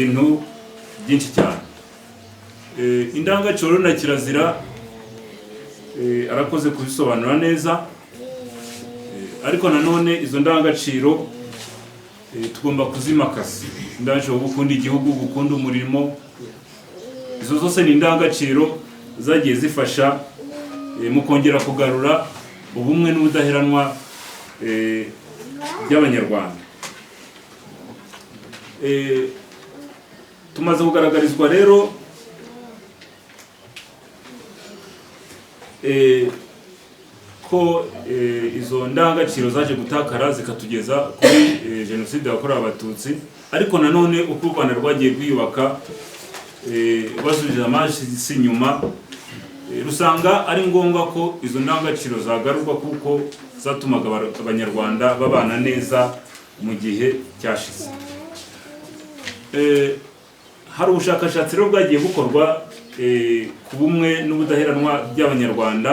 ibintu byinshi cyane. Indangagaciro na kirazira arakoze kubisobanura neza, ariko nanone izo ndangagaciro tugomba kuzimakaza. Indangagaciro gukunda igihugu, gukunda umurimo, izo zose ni indangagaciro zagiye zifasha mu kongera kugarura ubumwe n'ubudaheranwa by'abanyarwanda. Tumaze kugaragarizwa rero ko izo ndangagaciro zaje gutakara zikatugeza kuri jenoside yakorewe Abatutsi, ariko nanone uko u Rwanda rwagiye rwiyubaka basubije amashyi inyuma, rusanga ari ngombwa ko izo ndangagaciro zagarurwa kuko zatumaga abanyarwanda babana neza mu gihe cyashize. Hari ubushakashatsi rero bwagiye bukorwa ku bumwe n'ubudaheranwa by'abanyarwanda,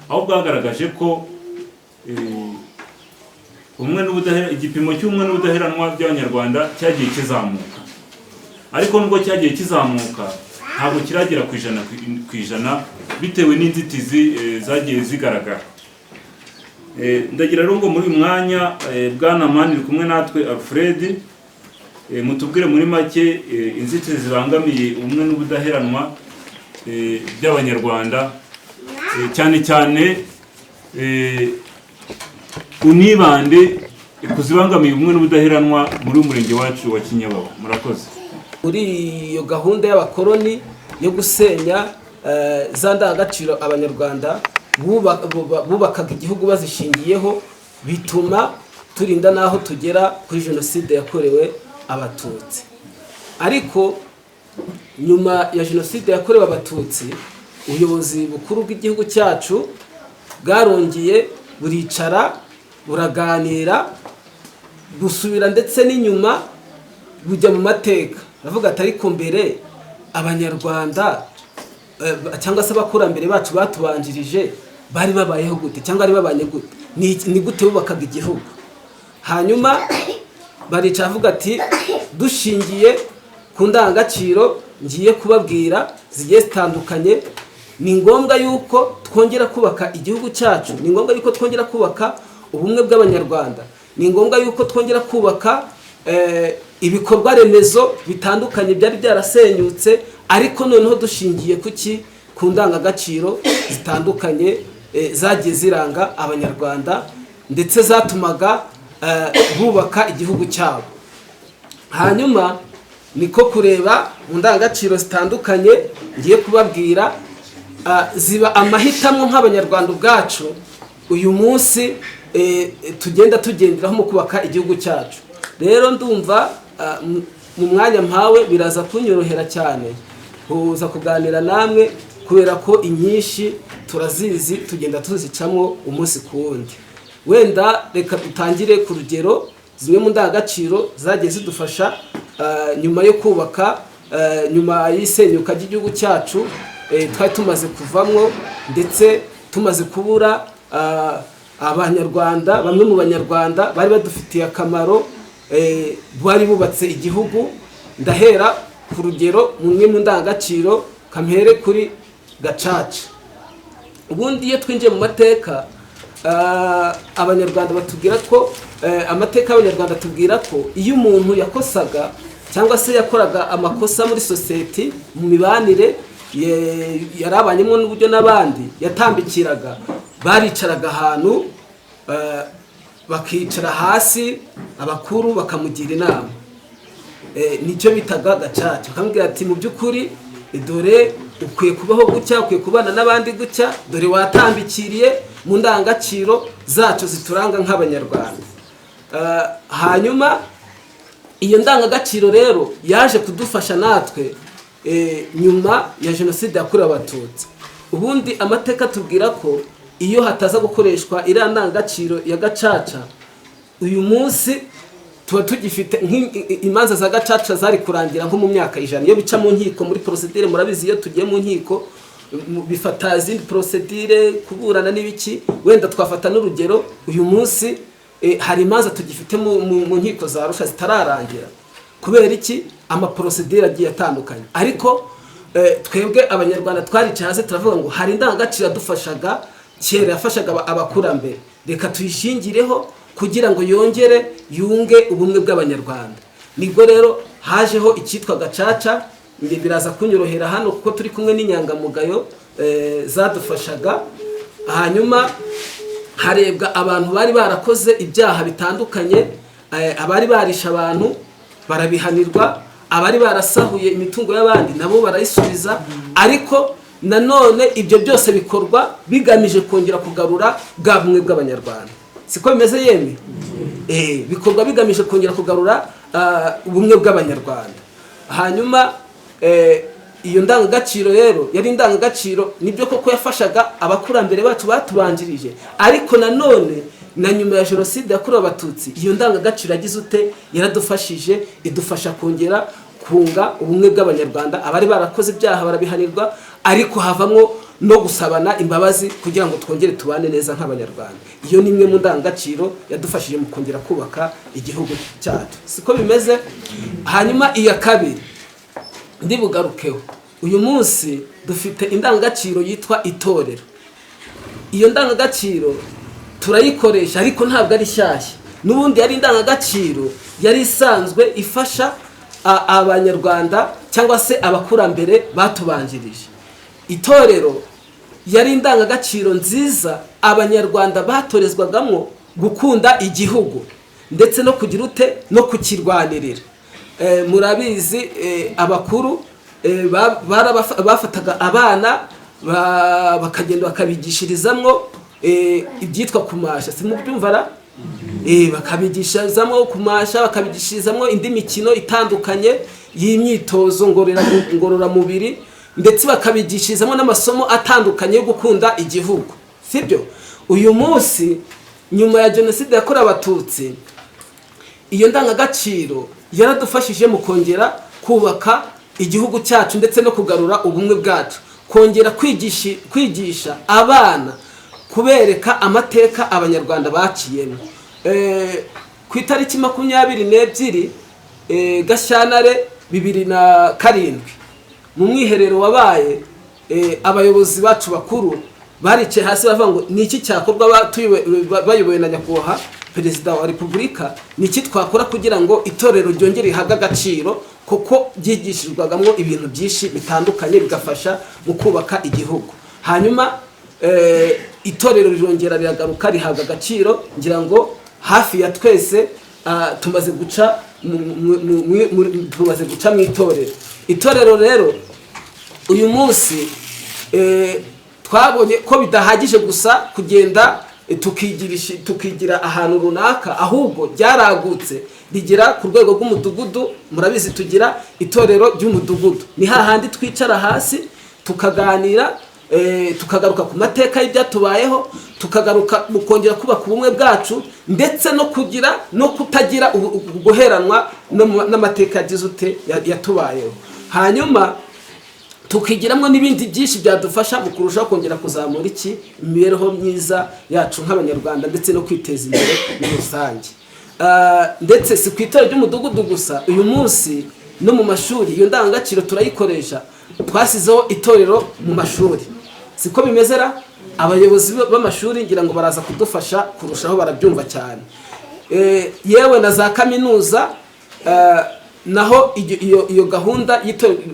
aho bwagaragaje ko igipimo cy'ubumwe n'ubudaheranwa by'abanyarwanda cyagiye kizamuka, ariko nubwo cyagiye kizamuka ntabwo kiragera ku ijana bitewe n'inzitizi zagiye zigaragara. Ndagira rero ngo muri uyu mwanya Bwana Mani kumwe natwe Alfred, mutubwire muri make inzitizi zibangamiye ubumwe n'ubudaheranwa by'abanyarwanda, cyane cyane unibande kuzibangamiye ubumwe n'ubudaheranwa muri umurenge wacu wa Kinyabawa. Murakoze. Muri iyo gahunda y'abakoloni yo gusenya za ndangagaciro abanyarwanda bubakaga igihugu bazishingiyeho, bituma turinda naho tugera kuri jenoside yakorewe Abatutsi. Ariko nyuma ya jenoside yakorewe Abatutsi, ubuyobozi bukuru bw'igihugu cyacu bwarongeye buricara buraganira, busubira ndetse n'inyuma bujya mu mateka. Bavuga ati ariko mbere abanyarwanda cyangwa se abakurambere bacu batubanjirije bari babayeho gute, cyangwa ari babanye gute, ni gute bubakaga igihugu. Hanyuma barica avuga ati dushingiye ku ndangagaciro ngiye kubabwira zigiye zitandukanye, ni ngombwa yuko twongera kubaka igihugu cyacu, ni ngombwa yuko twongera kubaka ubumwe bw'abanyarwanda, ni ngombwa yuko twongera kubaka ibikorwa remezo bitandukanye byari byarasenyutse, ariko noneho dushingiye ku ndangagaciro zitandukanye zagiye ziranga abanyarwanda ndetse zatumaga bubaka igihugu cyabo. Hanyuma niko kureba mu ndangagaciro zitandukanye ngiye kubabwira, ziba amahitamo nk'abanyarwanda ubwacu uyu munsi tugenda tugenderaho mu kubaka igihugu cyacu. Rero ndumva mu mwanya mpawe biraza kunyorohera cyane kuza kuganira namwe, kubera ko inyinshi turazizi, tugenda tuzicamo umunsi ku wundi. Wenda reka dutangire ku rugero zimwe mu ndangagaciro zagiye zidufasha nyuma yo kubaka, nyuma y'isenyuka ry'igihugu cyacu twari tumaze kuvamwo, ndetse tumaze kubura abanyarwanda, bamwe mu banyarwanda bari badufitiye akamaro, bari bubatse igihugu. Ndahera ku rugero mumwe mu ndangagaciro, kampere kuri Gacaca. Ubundi iyo twinjiye mu mateka, abanyarwanda batubwira ko amateka y'abanyarwanda atubwira ko iyo umuntu yakosaga cyangwa se yakoraga amakosa muri sosiyete, mu mibanire yarabanyemo n'uburyo n'abandi yatambikiraga, baricaraga ahantu bakicara hasi, abakuru bakamugira inama. Nicyo bitaga Gacaca. Bakamubwira ati mu by'ukuri dore ukwiye kubaho gutya, ukwiye kubana n'abandi gutya, dore watambikiriye mu ndangagaciro zacu zituranga nk'abanyarwanda. Hanyuma iyo ndangagaciro rero yaje kudufasha natwe nyuma ya jenoside yakorewe Abatutsi. Ubundi amateka tubwira ko iyo hataza gukoreshwa iriya ndangagaciro ya Gacaca, uyu munsi tuba tugifite imanza za Gacaca zari kurangira nko mu myaka 100. Iyo bica mu nkiko muri procedure, murabizi iyo tugiye mu nkiko bifata izindi procedure, kuburana n'ibiki. Wenda twafata n'urugero, uyu munsi hari imanza tugifite mu nkiko za Arusha zitararangira, kubera iki amaprosedure agiye atandukanye. Ariko twebwe abanyarwanda twaricaye hasi turavuga ngo hari indangagaciro dufashaga kera, yafashaga abakurambere, reka tuyishingireho kugira ngo yunge ubumwe bw'abanyarwanda. Nibwo rero hajeho icyitwa gacaca, biraza kunyorohera hano kuko turi kumwe n'inyangamugayo zadufashaga. Hanyuma harebwa abantu bari barakoze ibyaha bitandukanye, abari barisha abantu barabihanirwa, abari barasahuye imitungo y'abandi nabo barayisubiza. Ariko nanone ibyo byose bikorwa bigamije kongera kugarura bwa bumwe bw'abanyarwanda. Siko bimeze yemwe? Bikorwa bigamije kongera kugarura ubumwe bw'abanyarwanda. Hanyuma iyo ndangagaciro rero yari indangagaciro, nibyo koko yafashaga abakurambere bacu batubanjirije, ariko nanone na nyuma ya jenoside yakorewe abatutsi iyo ndangagaciro yagize ute, yaradufashije, idufasha kongera kunga ubumwe bw'abanyarwanda. Abari barakoze ibyaha barabihanirwa, ariko havamwo no gusabana imbabazi kugira ngo twongere tubane neza nk'abanyarwanda. Iyo ni imwe mu ndangagaciro yadufashije mu kongera kubaka igihugu cyacu. Siko bimeze? Hanyuma iya kabiri ndi bugarukeho, uyu munsi dufite indangagaciro yitwa itorero. Iyo ndangagaciro turayikoresha, ariko ntabwo ari shyashya. N'ubundi yari indangagaciro yari isanzwe ifasha abanyarwanda cyangwa se abakurambere batubanjirije. Itorero yari indangagaciro nziza abanyarwanda batorezwagamo gukunda igihugu ndetse no kugira ute, no kukirwanirira. Murabizi abakuru bafataga abana bakagenda bakabigishirizamwo ibyitwa kumasha, simubyumvara? Bakabigishirizamwo kumasha, bakabigishirizamwo indi mikino itandukanye y'imyitozo ngororamubiri, ndetse bakabigishirizamwo n'amasomo atandukanye yo gukunda igihugu, sibyo? Uyu munsi nyuma ya jenoside yakorewe abatutsi, iyo ndangagaciro yaradufashije mu kongera kubaka igihugu cyacu ndetse no kugarura ubumwe bwacu, kongera kwigisha abana, kubereka amateka abanyarwanda baciyemo. Ku itariki 22 Gashyantare 2007 mu mwiherero wabaye, abayobozi bacu bakuru baricaye hasi bavuga ngo niki cyakorwa, bayobowe na nyakubahwa Perezida wa Repubulika, niki twakora kugira ngo itorero ryongere rihabwe agaciro, kuko byigishijwagamo ibintu byinshi bitandukanye bigafasha mu kubaka igihugu. Hanyuma itorero rirongera riragaruka rihabwa agaciro. Ngira ngo hafi ya twese tumaze guca mu itorero. Itorero rero uyu munsi twabonye ko bidahagije gusa kugenda tukigira ahantu runaka, ahubwo byaragutse rigera ku rwego rw'umudugudu. Murabizi tugira itorero ry'umudugudu, ni hahandi twicara hasi tukaganira, tukagaruka ku mateka y'ibyatubayeho, tukagaruka mu kongera kubaka ubumwe bwacu, ndetse no kutagira guheranwa n'amateka yagize ute yatubayeho. Hanyuma tukigiramwo n'ibindi byinshi byadufasha mu kurushaho kongera kuzamura imibereho myiza yacu nk'abanyarwanda, ndetse no kwiteza imbere muri rusange. Ndetse si ku itorero ry'umudugudu gusa, uyu munsi no mu mashuri iyo ndangagaciro turayikoresha. Twasizeho itorero mu mashuri, siko bimezera? Abayobozi b'amashuri ngira ngo baraza kudufasha kurushaho, barabyumva cyane. Yewe na za kaminuza naho iyo gahunda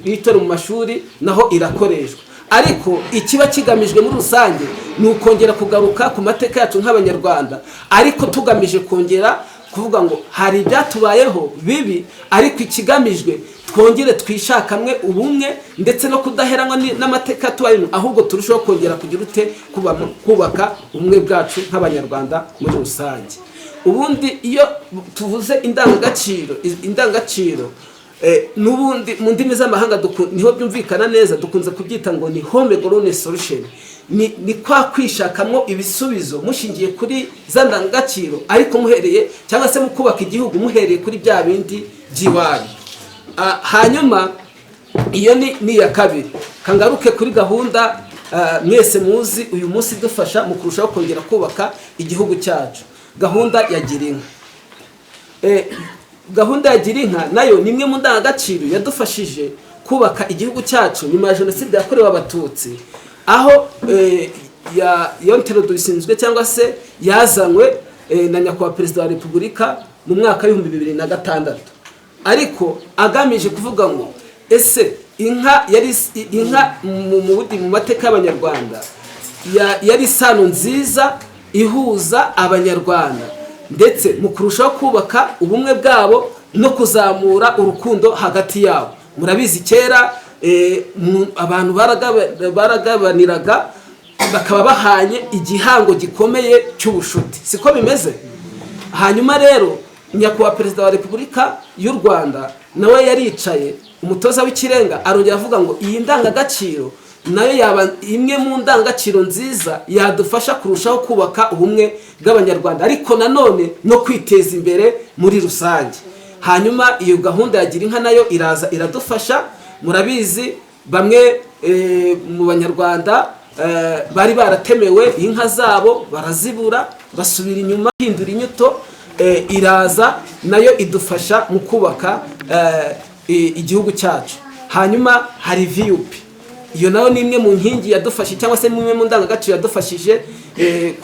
y'itorero mu mashuri naho irakoreshwa. Ariko ikiba kigamijwe muri rusange ni ukongera kugaruka ku mateka yacu nk'abanyarwanda, ariko tugamije kongera kuvuga ngo hari ibyatubayeho bibi, ariko ikigamijwe twongere twishakamwe ubumwe ndetse no kudaheranwa n'amateka tubayemo, ahubwo turushaho kongera kugira ute, kubaka ubumwe bwacu nk'abanyarwanda muri rusange. Ubundi iyo tuvuze indangagaciro n'ubundi mu ndimi z'amahanga niho byumvikana neza, dukunze kubyita ngo ni home grown solution. Ni kwa kwishakamwo ibisubizo mushingiye kuri za ndangagaciro, ariko muhereye cyangwa se mu kubaka igihugu muhereye kuri bya bindi by'iwanyu. Hanyuma iyo ni iya kabiri. Kangaruke kuri gahunda mwese muzi uyu munsi dufasha mu kurushaho kongera kubaka igihugu cyacu, gahunda ya Girinka. gahunda ya Girinka nayo ni imwe mu ndangagaciro yadufashije kubaka igihugu cyacu nyuma ya jenoside yakorewe abatutsi, aho yonterodushinzwe cyangwa se yazanywe na nyakubahwa perezida wa repubulika mu mwaka w'2006, ariko agamije kuvuga ngo ese inka mu mateka y'abanyarwanda yari isano nziza ihuza abanyarwanda, ndetse mu kurushaho kubaka ubumwe bwabo no kuzamura urukundo hagati yabo. Murabizi kera abantu baragabaniraga bakaba bahanye igihango gikomeye cy'ubushuti, siko bimeze. Hanyuma rero nyakubahwa perezida wa repubulika y'u Rwanda nawe yaricaye, umutoza w'ikirenga arongera avuga ngo iyi ndangagaciro nayo yaba imwe mu ndangagaciro nziza yadufasha kurushaho kubaka ubumwe bw'abanyarwanda, ariko nanone no kwiteza imbere muri rusange. Hanyuma iyo gahunda ya Girinka nayo iraza iradufasha. Murabizi bamwe mu banyarwanda bari baratemewe inka zabo barazibura, basubira inyuma hindura inyuto, iraza nayo idufasha mu kubaka igihugu cyacu. Hanyuma hari VUP, iyo nayo ni imwe mu nkingi yadufashije cyangwa se imwe mu ndangagaciro yadufashije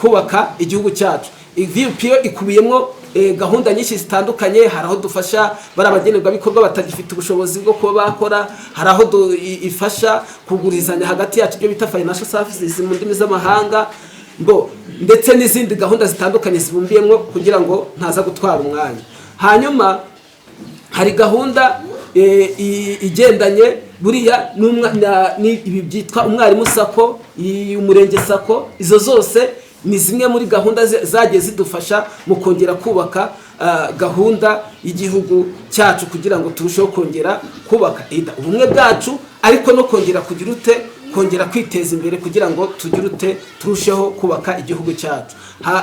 kubaka igihugu cyacu. VUP yo ikubiyemo gahunda nyinshi zitandukanye. Hari aho dufasha bari abagenerwabikorwa batagifite ubushobozi bwo kuba bakora, hari aho ifasha kugurizanya hagati yacu ibyo bita financial services mu ndimi z'amahanga, ndetse n'izindi gahunda zitandukanye zibumbiyemo kugira ngo ntaza gutwara umwanya. Hanyuma hari gahunda igendanye buriya ibi byitwa umwarimu sako, umurenge sako. Izo zose ni zimwe muri gahunda zagiye zidufasha mu kongera kubaka gahunda y'igihugu cyacu kugira ngo turusheho kongera kubaka ubumwe bwacu, ariko no kongera kongera kwiteza imbere kugira ngo turusheho kubaka igihugu cyacu.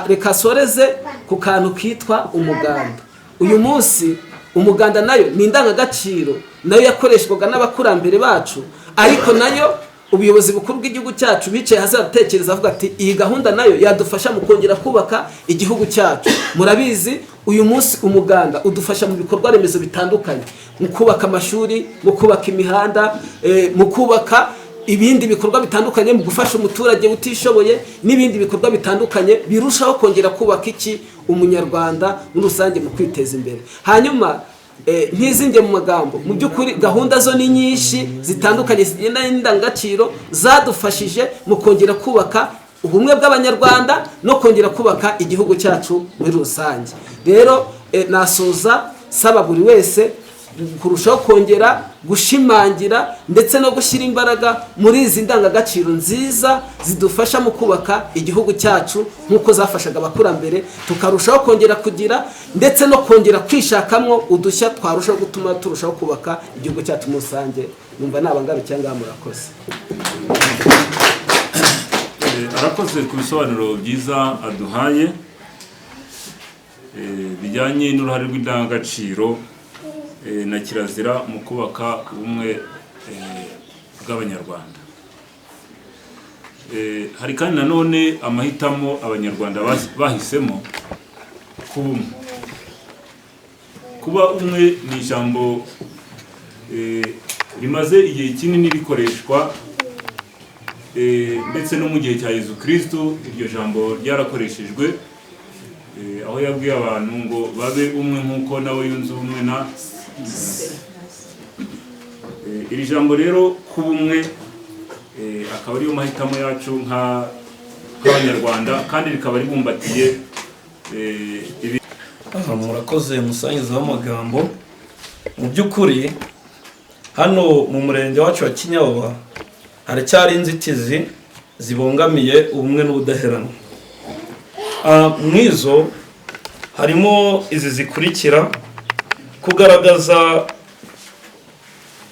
Reka soreze ku kantu kitwa umuganda. Uyu munsi umuganda nayo ni indangagaciro nayo yakoreshwaga n'abakurambere bacu, ariko nayo ubuyobozi bukuru bw'igihugu cyacu bicaye hasi baratekereza avuga ati iyi gahunda nayo yadufasha mu kongera kubaka igihugu cyacu. Murabizi uyu munsi umuganda udufasha mu bikorwa remezo bitandukanye, mu kubaka amashuri, mu kubaka imihanda, mu kubaka ibindi bikorwa bitandukanye, mu gufasha umuturage utishoboye n'ibindi bikorwa bitandukanye birushaho kongera kubaka umunyarwanda muri rusange mu kwiteza imbere. Hanyuma ntizinge mu magambo, mu by'ukuri gahunda zo ni nyinshi zitandukanye zigenda n'indangagaciro zadufashije mu kongera kubaka ubumwe bw'abanyarwanda no kongera kubaka igihugu cyacu muri rusange. Rero nasoza saba buri wese kurushaho kongera gushimangira ndetse no gushyira imbaraga muri izi ndangagaciro nziza zidufasha mu kubaka igihugu cyacu nk'uko zafashaga abakurambere, tukarushaho kongera kugira ndetse no kongera kwishakamo udushya twarushaho gutuma turushaho kubaka igihugu cyacu muri rusange. Numva nabangaba cyangwa murakoze. Arakoze ku bisobanuro byiza aduhaye bijyanye n'uruhare rw'indangagaciro na kirazira mu kubaka ubumwe bw'abanyarwanda. Hari kandi nanone amahitamo abanyarwanda bahisemo kuba umwe ni ijambo rimaze igihe kinini rikoreshwa, ndetse no mu gihe cya Yezu Kristo iryo jambo ryarakoreshejwe, aho yabwiye abantu ngo babe umwe nk'uko nawe yunze ubumwe na iri jambo rero kuba umwe akaba ariyo mahitamo yacu nk'abanyarwanda, kandi rikaba ribumbatiye murakoze musangiza w'amagambo. Mu by'ukuri hano mu murenge wacu wa Kinyawa haracyari inzitizi zibongamiye ubumwe n'ubudaheranwa. Mwizo harimo izi zikurikira: kugaragaza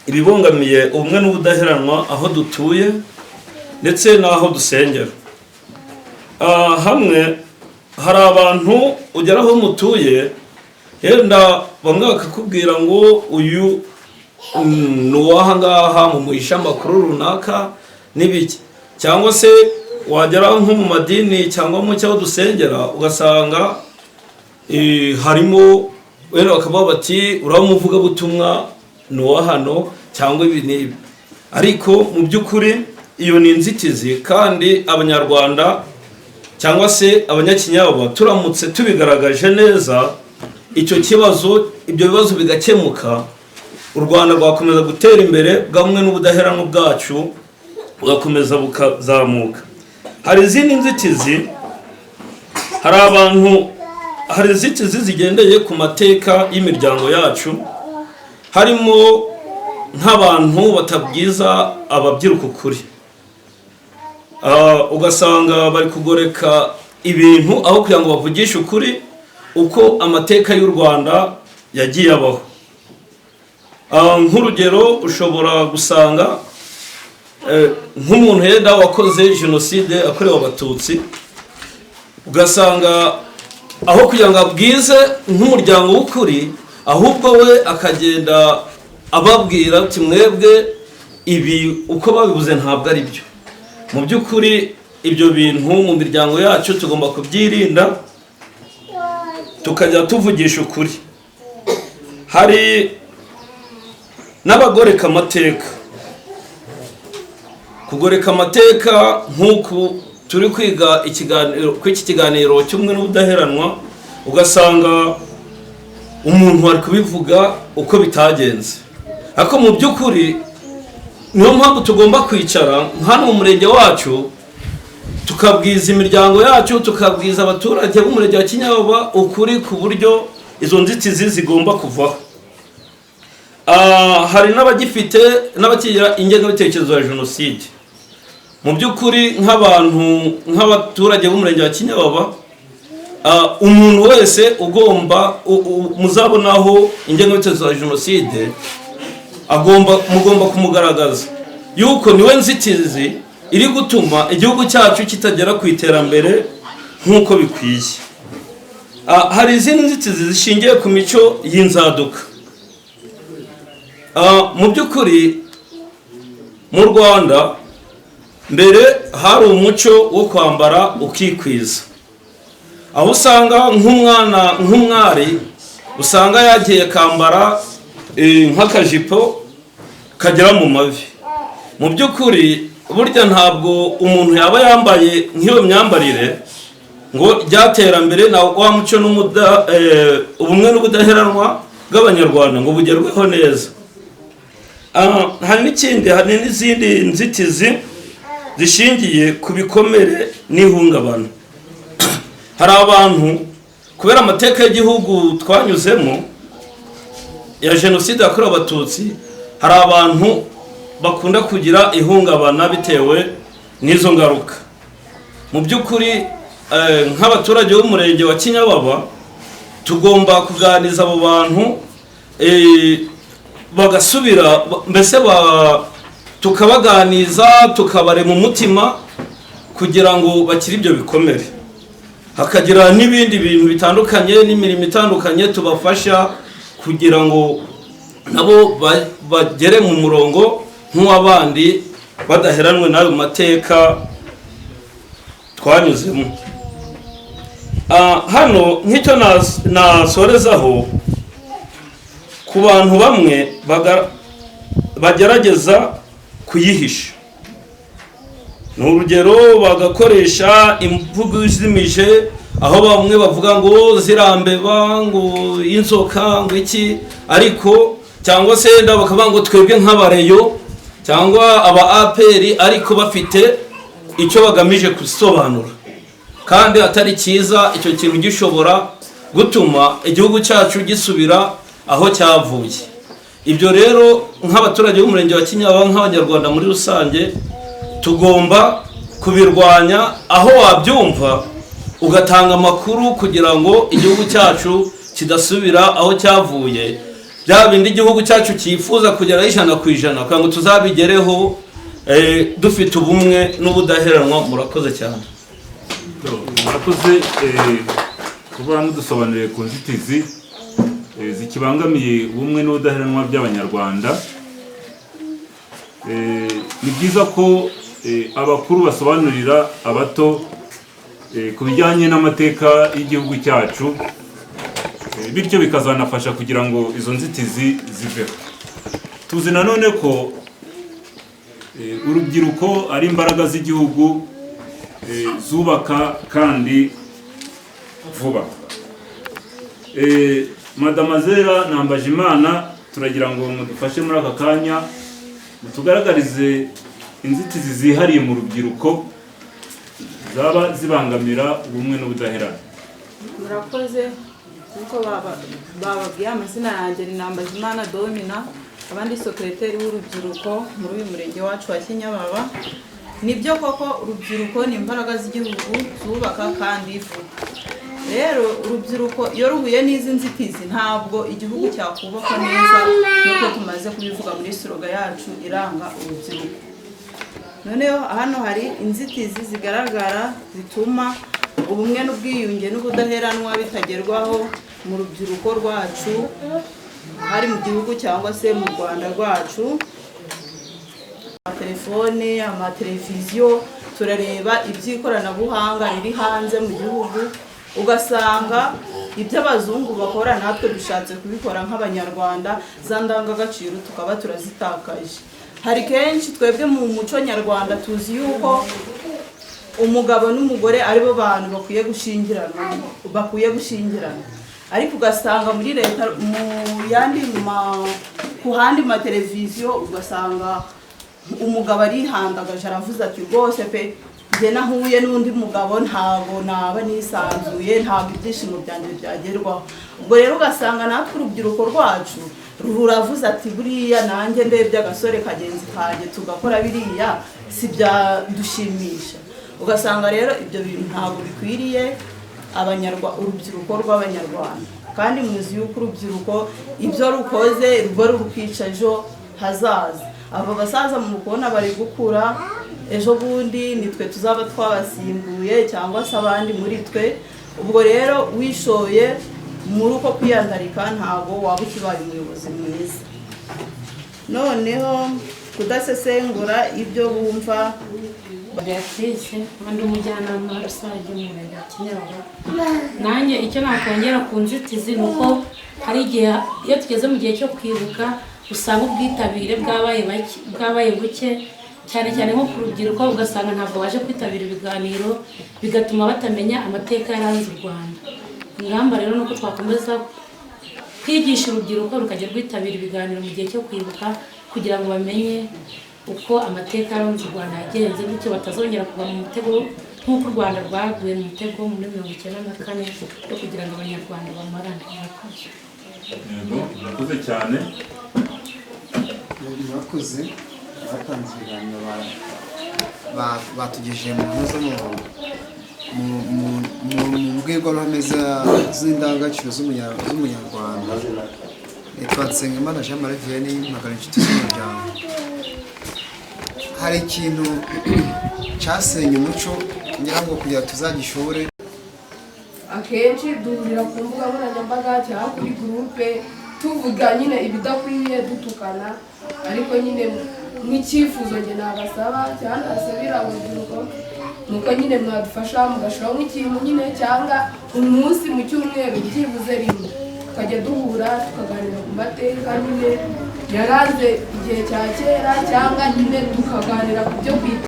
ibibongamiye ubumwe n'ubudaheranwa aho dutuye ndetse n'aho dusengera. Hamwe hari abantu ugeraho mutuye, yenda bamwe bakakubwira ngo uyu ni uwaha ngaha mu muhisha amakuru runaka n'ibiki, cyangwa se wagera nko mu madini cyangwa mu cyaho dusengera ugasanga harimo wenda bakavuga bati uraba umuvugabutumwa ni uwa hano cyangwa ibi n'ibi, ariko mu by'ukuri iyo ni inzitizi, kandi abanyarwanda cyangwa se abanyakinyababa turamutse tubigaragaje neza icyo kibazo, ibyo bibazo bigakemuka, u Rwanda rwakomeza gutera imbere, bwamwe n'ubudaheranwa bwacu bugakomeza bukazamuka. Hari izindi nzitizi, hari inzitizi zigendeye ku mateka y'imiryango yacu, harimo nk'abantu batabwiza ababyiruka ukuri. Ugasanga bari kugoreka ibintu aho kugira ngo bavugishe ukuri uko amateka y'u Rwanda yagiye abaho. Nk'urugero ushobora gusanga nk'umuntu yenda wakoze jenoside akorewe abatutsi, ugasanga aho kugira ngo abwize nk'umuryango w'ukuri, ahubwo we akagenda ababwira ati mwebwe ibi uko babivuze ntabwo ari byo. Mu by'ukuri ibyo bintu mu miryango yacu tugomba kubyirinda, tukajya tuvugisha ukuri. Hari n'abagoreka amateka. Kugoreka amateka nk'uku turi kwiga iki kiganiro cy'umwe n'ubudaheranwa, ugasanga umuntu ari kubivuga uko bitagenze, ariko mu by'ukuri niyo mpamvu tugomba kwicara hano mu murenge wacu tukabwiza imiryango yacu, tukabwiza abaturage b'umurenge wa Kinyababa ukuri ku buryo izo nzitizi zigomba kuvaho. Hari n'abakigira ingengabitekerezo ya jenoside. Mu by'ukuri nk'abaturage b'umurenge wa Kinyababa, umuntu wese ugomba muzabonaho ingengabitekerezo ya jenoside mugomba kumugaragaza yuko niwe nzitizi iri gutuma igihugu cyacu kitagera ku iterambere nk'uko bikwiye. Hari izindi nzitizi zishingiye ku mico y'inzaduka. Mu by'ukuri mu Rwanda mbere hari umuco wo kwambara ukikwiza, aho usanga nk'umwari usanga yagiye kambara nk'akajipo kagera mu mavi. Mu by'ukuri burya ntabwo umuntu yaba yambaye nk'iyo myambarire ngo ryaterambere na wa muco ubumwe n'ubudaheranwa bw'abanyarwanda ngo bugerweho neza. Hari n'izindi nzitizi zishingiye ku bikomere n'ihungabana. Hari abantu kubera amateka y'igihugu twanyuzemo ya jenoside yakorewe abatutsi, hari abantu bakunda kugira ihungabana bitewe n'izo ngaruka. Mu by'ukuri nk'abaturage b'umurenge wa Kinyababa tugomba kuganiriza abo bantu bagasubira, mbese tukabaganiza, tukabarema umutima kugira ngo bakire ibyo bikomere. Hakagira n'ibindi bintu bitandukanye n'imirimo itandukanye tubafasha kugira ngo nabo bagere mu murongo nk'uw'abandi badaheranwe n'ayo mateka twanyuzemo. Hano nk'icyo nasorezaho ku bantu bamwe bagerageza kuyihisha, ni urugero bagakoresha imvugo izimije, aho bamwe bavuga ngo zirambeba, ngo inzoka, ngo iki, ariko cyangwa se bakavuga ngo twebwe nk'abareyo cyangwa aba APR, ariko bafite icyo bagamije gusobanura, kandi atari cyiza. Icyo kintu gishobora gutuma igihugu cyacu gisubira aho cyavuye. Ibyo rero nk'abaturage b'umurenge wa Kinyababa, nk'abanyarwanda muri rusange, tugomba kubirwanya. Aho wabyumva ugatanga amakuru kugira ngo igihugu cyacu kidasubira aho cyavuye, bya bindi igihugu cyacu cyifuza kugeraho 100% kugira ngo tuzabigereho dufite ubumwe n'ubudaheranwa. Murakoze cyane. Murakoze kuba mudusobanuriye ku nzitizi zikibangamiye ubumwe n'ubudaheranwa by'abanyarwanda. Ni byiza ko abakuru basobanurira abato ku bijyanye n'amateka y'igihugu cyacu, bityo bikazanafasha kugira ngo izo nzitizi ziveho. Tuzi nanone ko urubyiruko ari imbaraga z'igihugu zubaka kandi vuba. Madamazera Nambajimana, turagira ngo mudufashe muri aka kanya mutugaragarize inzitizi zihariye mu rubyiruko zaba zibangamira ubumwe n'ubudaherana. Murakoze, nkuko bababwiye amazina yanjye ni Nambajimana Domina, abandi sekreteri w'urubyiruko muri uyu murenge wacu wa Kinyababa. Nibyo koko urubyiruko ni imbaraga z'igihugu zubaka kandi vuba. Rero urubyiruko iyo ruhuye n'izi nzitizi ntabwo igihugu cyakubaka neza, nuko tumaze kubivuga muri slogan yacu iranga urubyiruko. Noneho hano hari inzitizi zigaragara zituma ubumwe n'ubwiyunge n'ubudaheranwa bitagerwaho mu rubyiruko rwacu, hari mu gihugu cyangwa se mu Rwanda rwacu. Amatelefone, amateleviziyo, turareba iby'ikoranabuhanga riri hanze mu gihugu, ugasanga ibyo abazungu bakora natwe dushatse kubikora nk'abanyarwanda, za ndangagaciro tukaba turazitakaje. Hari kenshi twebwe mu muco nyarwanda tuzi yuko umugabo n'umugore aribo bantu bakwiye gushingirana, ariko ugasanga muri leta ku handi mateleviziyo ugasanga umugabo arihandagaje aravuze ati rwose pe njye nahuye n'undi mugabo ntabwo naba nisanzuye, ntabwo ibyishimo byanjye byagerwaho. Ubwo rero ugasanga natwe urubyiruko rwacu ruravuze ati buriya nanjye ndebye agasore kagenzi kanjye tugakora biriya si byadushimisha. Ugasanga rero ibyo bintu ntabwo bikwiriye urubyiruko rw'abanyarwanda, kandi muzi yuko urubyiruko ibyo rukoze ruba rukica ejo hazaza. Abo basaza mu kubona bari gukura, ejo bundi nitwe tuzaba twabasimbuye cyangwa se abandi muri twe. Ubwo rero wishoye muri uko kwiyandarika ntabwo waba ukibaye umuyobozi mwiza. Noneho kudasesengura ibyo bumva. Beatrice, ndi umujyanama rusange mu murenge wa Kinyababa. Nanjye icyo nakongera ku nzitizi ni uko hari igihe iyo tugeze mu gihe cyo kwibuka usanga ubwitabire bwabaye buke, cyane cyane nko ku rubyiruko, ugasanga ntabwo baje kwitabira ibiganiro, bigatuma batamenya amateka yaranze u Rwanda. Ingamba rero nuko twakomeza kwigisha urubyiruko rukajya rwitabira ibiganiro mu gihe cyo kwibuka, kugira ngo bamenye uko amateka yaranze u Rwanda yagenze, bityo batazongera kugwa mu mutego nk'uko u Rwanda rwaguye mu mutego muri 1994 yo kugira ngo abanyarwanda bamarane. Murakoze cyane. Murakoze, abatanze ibiganiro batugejeje mu ntuzo mu mbwirwaruhame z'indangagaciro z'umunyarwanda. Nitwa Nsengimana Jean Marie Vianney, mpagara inshuti z'umuryango. Hari ikintu cyasenye umuco ngira ngo kugira tuzagishobore. Akenshi duhurira ku mbuga nkoranyambaga cyangwa kuri gurupe tuvuga nyine ibidakwiye dutukana, ariko nyine nk'icyifuzo njye nabasaba cyangwa nasabira urubyiruko nuko nyine mwadufasha mugashiraho nk'ikintu nyine cyangwa umunsi mu cyumweru byibuze rimwe tukajya duhura tukaganira ku mateka nyine yaranze igihe cya kera, cyangwa nyine tukaganira ku byo kwita